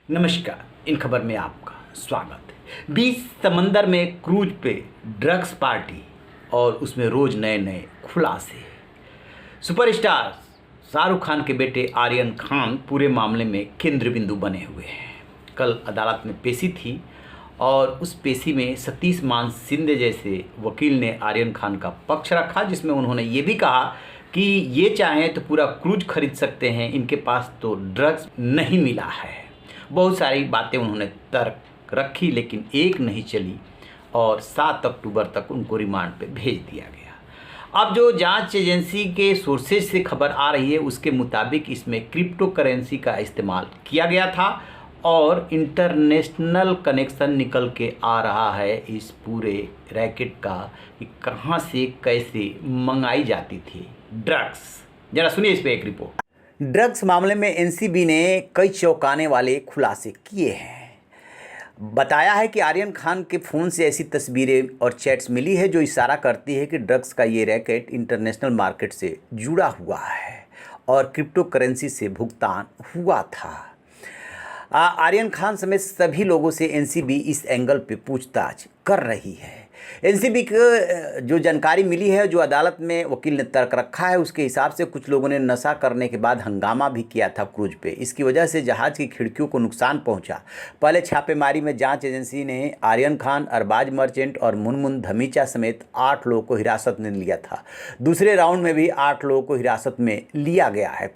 नमस्कार। इन खबर में आपका स्वागत है। बीच समंदर में क्रूज पे ड्रग्स पार्टी और उसमें रोज नए नए खुलासे। सुपरस्टार शाहरुख खान के बेटे आर्यन खान पूरे मामले में केंद्र बिंदु बने हुए हैं। कल अदालत में पेशी थी और उस पेशी में सतीश मान सिंधे जैसे वकील ने आर्यन खान का पक्ष रखा, जिसमें उन्होंने ये भी कहा कि ये चाहें तो पूरा क्रूज खरीद सकते हैं, इनके पास तो ड्रग्स नहीं मिला है। बहुत सारी बातें उन्होंने तर्क रखी, लेकिन एक नहीं चली और 7 अक्टूबर तक उनको रिमांड पे भेज दिया गया। अब जो जांच एजेंसी के सोर्सेज से खबर आ रही है उसके मुताबिक इसमें क्रिप्टो करेंसी का इस्तेमाल किया गया था और इंटरनेशनल कनेक्शन निकल के आ रहा है इस पूरे रैकेट का कि कहाँ से कैसे मंगाई जाती थी ड्रग्स। जरा सुनिए इस पे एक रिपोर्ट। ड्रग्स मामले में एनसीबी ने कई चौंकाने वाले खुलासे किए हैं। बताया है कि आर्यन खान के फ़ोन से ऐसी तस्वीरें और चैट्स मिली है जो इशारा करती है कि ड्रग्स का ये रैकेट इंटरनेशनल मार्केट से जुड़ा हुआ है और क्रिप्टो करेंसी से भुगतान हुआ था। आर्यन खान समेत सभी लोगों से एनसीबी इस एंगल पे पूछताछ कर रही है। एनसीबी को जो जानकारी मिली है, जो अदालत में वकील ने तर्क रखा है, उसके हिसाब से कुछ लोगों ने नशा करने के बाद हंगामा भी किया था क्रूज पे। इसकी वजह से जहाज़ की खिड़कियों को नुकसान पहुंचा। पहले छापेमारी में जांच एजेंसी ने आर्यन खान, अरबाज मर्चेंट और मुनमुन धमीचा समेत 8 लोगों को हिरासत में लिया था। दूसरे राउंड में भी 8 लोगों को हिरासत में लिया गया है।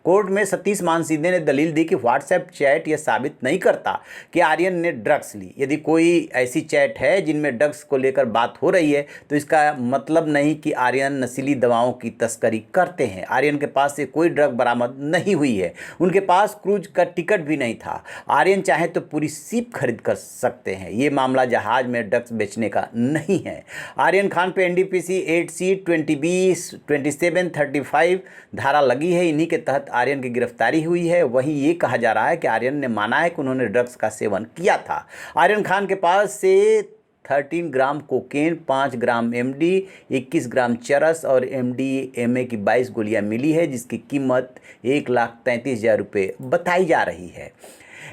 कोर्ट में सतीश मान सिंधे ने दलील दी कि व्हाट्सएप चैट यह साबित नहीं करता कि आर्यन ने ड्रग्स ली। यदि कोई ऐसी चैट है जिनमें ड्रग्स को लेकर बात हो रही है तो इसका मतलब नहीं कि आर्यन नशीली दवाओं की तस्करी करते हैं। आर्यन के पास से कोई ड्रग बरामद नहीं हुई है। उनके पास क्रूज का टिकट भी नहीं था। आर्यन चाहे तो पूरी शिप खरीद कर सकते हैं। ये मामला जहाज में ड्रग्स बेचने का नहीं है। आर्यन खान पे एनडीपीसी 8C 20B 2735 धारा लगी है। इन्हीं के तहत आर्यन की गिरफ्तारी हुई है। वहीं ये कहा जा रहा है कि आर्यन ने माना है कि उन्होंने ड्रग्स का सेवन किया था। आर्यन खान के पास से 13 ग्राम कोकेन, 5 ग्राम एमडी, 21 ग्राम चरस और एमडीएमए की 22 गोलियां मिली है, जिसकी कीमत 1,33,000 रुपये बताई जा रही है।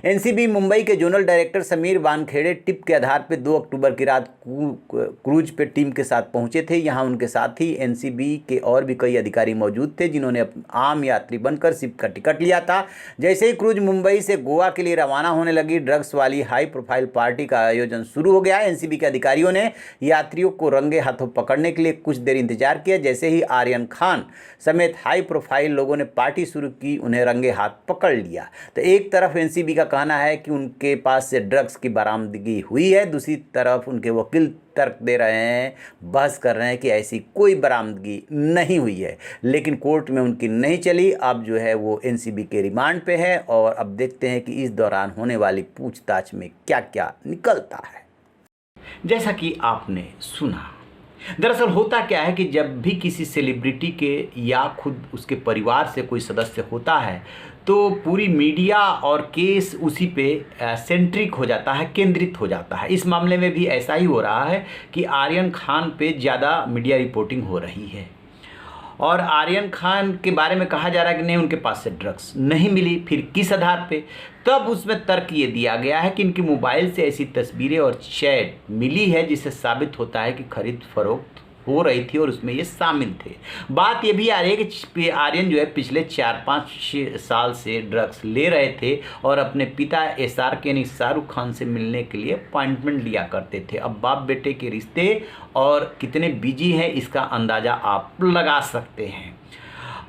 एनसीबी मुंबई के zonal director Sameer Wankhede tip के आधार पर 2 अक्टूबर की रात क्रूज पे टीम के साथ पहुंचे थे। यहां उनके साथ ही एनसीबी के और भी कई अधिकारी मौजूद थे जिन्होंने आम यात्री बनकर शिप का टिकट लिया था। जैसे ही क्रूज मुंबई से गोवा के लिए रवाना होने लगी, ड्रग्स वाली हाई प्रोफाइल पार्टी का आयोजन शुरू हो गया। एनसीबी के अधिकारियों ने यात्रियों को रंगे हाथों पकड़ने के लिए कुछ देर इंतजार किया। जैसे ही आर्यन खान समेत हाई प्रोफाइल लोगों ने पार्टी शुरू की, उन्हें रंगे हाथ पकड़ लिया। तो एक तरफ एनसीबी का कहना है कि उनके पास से ड्रग्स की बरामदगी हुई है, दूसरी तरफ उनके वकील तर्क दे रहे हैं, बहस कर रहे हैं कि ऐसी कोई बरामदगी नहीं हुई है। लेकिन कोर्ट में उनकी नहीं चली। अब जो है वो एनसीबी के रिमांड पे है और अब देखते हैं कि इस दौरान होने वाली पूछताछ में क्या क्या निकलता है। जैसा कि आपने सुना, दरअसल होता क्या है कि जब भी किसी सेलिब्रिटी के या खुद उसके परिवार से कोई सदस्य होता है तो पूरी मीडिया और केस उसी पे सेंट्रिक हो जाता है, केंद्रित हो जाता है। इस मामले में भी ऐसा ही हो रहा है कि आर्यन खान पे ज़्यादा मीडिया रिपोर्टिंग हो रही है और आर्यन खान के बारे में कहा जा रहा है कि नहीं, उनके पास से ड्रग्स नहीं मिली। फिर किस आधार पे? तब उसमें तर्क ये दिया गया है कि इनके मोबाइल से ऐसी तस्वीरें और चैट मिली है जिससे साबित होता है कि खरीद फरोख्त हो रही थी और उसमें ये शामिल थे। बात ये भी आ रही है कि आर्यन जो है पिछले 4-5 साल से ड्रग्स ले रहे थे और अपने पिता SRK यानी शाहरुख खान से मिलने के लिए अपॉइंटमेंट लिया करते थे। अब बाप बेटे के रिश्ते और कितने बिजी हैं इसका अंदाज़ा आप लगा सकते हैं।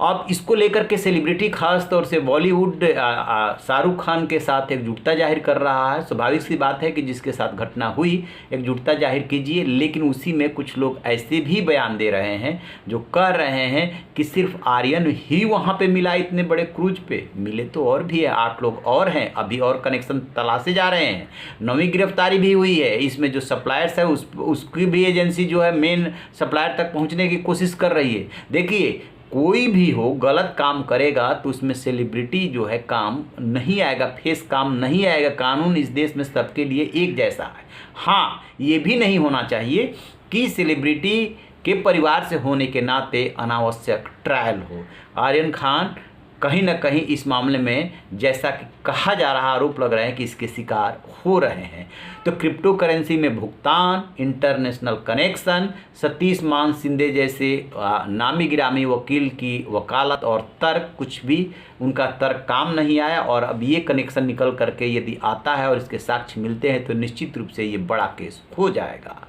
अब इसको लेकर के सेलिब्रिटी खास तौर से बॉलीवुड शाहरुख खान के साथ एकजुटता जाहिर कर रहा है। स्वाभाविक सी बात है कि जिसके साथ घटना हुई एकजुटता जाहिर कीजिए, लेकिन उसी में कुछ लोग ऐसे भी बयान दे रहे हैं जो कह रहे हैं कि सिर्फ आर्यन ही वहाँ पे मिला। इतने बड़े क्रूज पे मिले तो और भी है, 8 लोग और हैं, अभी और कनेक्शन तलाशे जा रहे हैं। 9वीं गिरफ्तारी भी हुई है। इसमें जो सप्लायर्स है उसकी भी एजेंसी जो है मेन सप्लायर तक पहुँचने की कोशिश कर रही है। देखिए, कोई भी हो गलत काम करेगा तो उसमें सेलिब्रिटी जो है काम नहीं आएगा, फेस काम नहीं आएगा। कानून इस देश में सबके लिए एक जैसा है। हाँ, ये भी नहीं होना चाहिए कि सेलिब्रिटी के परिवार से होने के नाते अनावश्यक ट्रायल हो। आर्यन खान कहीं ना कहीं इस मामले में जैसा कि कहा जा रहा, आरोप लग रहे हैं कि इसके शिकार हो रहे हैं। तो क्रिप्टो करेंसी में भुगतान, इंटरनेशनल कनेक्शन, सतीश मान सिंधे जैसे नामी गिरामी वकील की वकालत और तर्क, कुछ भी उनका तर्क काम नहीं आया। और अब ये कनेक्शन निकल करके यदि आता है और इसके साक्ष्य मिलते हैं तो निश्चित रूप से ये बड़ा केस हो जाएगा।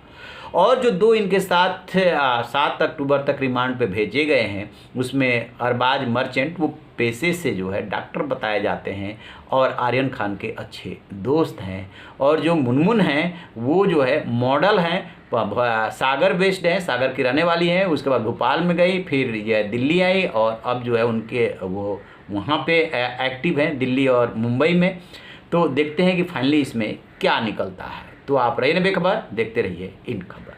और जो दो इनके साथ 7 अक्टूबर तक रिमांड पे भेजे गए हैं, उसमें अरबाज मर्चेंट, वो पेशे से जो है डॉक्टर बताए जाते हैं और आर्यन खान के अच्छे दोस्त हैं। और जो मुनमुन हैं वो जो है मॉडल हैं, सागर बेस्ड हैं, सागर की रहने वाली हैं। उसके बाद भोपाल में गई, फिर ये दिल्ली आई और अब जो है उनके वो वहाँ पे एक्टिव हैं दिल्ली और मुंबई में। तो देखते हैं कि फाइनली इसमें क्या निकलता है। तो आप रहिए बेखबर, देखते रहिए इन खबर।